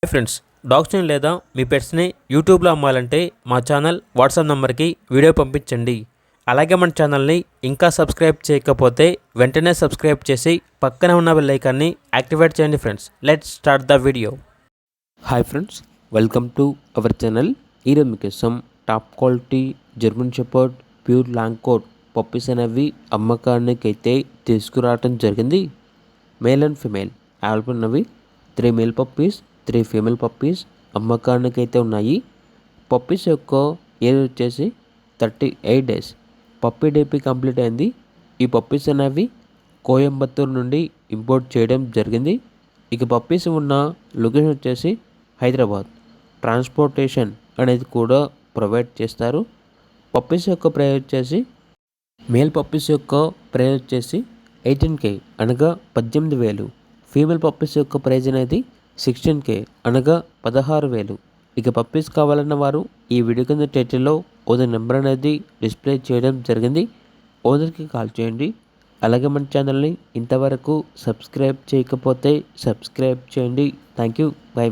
Hi friends, డాగ్స్ని లేదా మీ పెట్స్ని యూట్యూబ్లో అమ్మాలంటే మా ఛానల్ వాట్సాప్ నెంబర్కి వీడియో పంపించండి. అలాగే మన ఛానల్ని ఇంకా సబ్స్క్రైబ్ చేయకపోతే వెంటనే సబ్స్క్రైబ్ చేసి పక్కనే ఉన్న బెల్ ఐకాన్ని యాక్టివేట్ చేయండి friends. Let's start the video. Hi friends, welcome to our channel. ఈరోజు మీకోసం top quality German shepherd pure long coat puppies అనేవి అమ్మకానికి అయితే తీసుకురావడం జరిగింది. మేల్ అండ్ ఫిమేల్ అవైలబుల్ ఉన్నవి. 3 మేల్ పప్పీస్, 3 ఫీమేల్ పప్పీస్ అమ్మకానికి అయితే ఉన్నాయి. పప్పీస్ యొక్క ఏజ్ వచ్చేసి 38 డేస్. పప్పీ డేపీ కంప్లీట్ అయింది. ఈ పప్పీస్ అనేవి కోయంబత్తూరు నుండి ఇంపోర్ట్ చేయడం జరిగింది. ఇక పప్పీస్ ఉన్న లొకేషన్ వచ్చేసి హైదరాబాద్. ట్రాన్స్పోర్టేషన్ అనేది కూడా ప్రొవైడ్ చేస్తారు. పప్పీస్ యొక్క ప్రైస్ వచ్చేసి మేల్ పప్పీస్ యొక్క ప్రైస్ వచ్చేసి 18K అనగా 18,000. ఫీమేల్ పప్పీస్ యొక్క ప్రైజ్ అనేది 16K అనగా 16,000. ఇక పప్పీస్ కావాలన్న వారు ఈ వీడియో కింద టైటిల్లో ఓనర్ నెంబర్ అనేది డిస్ప్లే చేయడం జరిగింది. ఓనర్కి కాల్ చేయండి. అలాగే మన ఛానల్ని ఇంతవరకు సబ్స్క్రైబ్ చేయకపోతే సబ్స్క్రైబ్ చేయండి. Thank you. బై.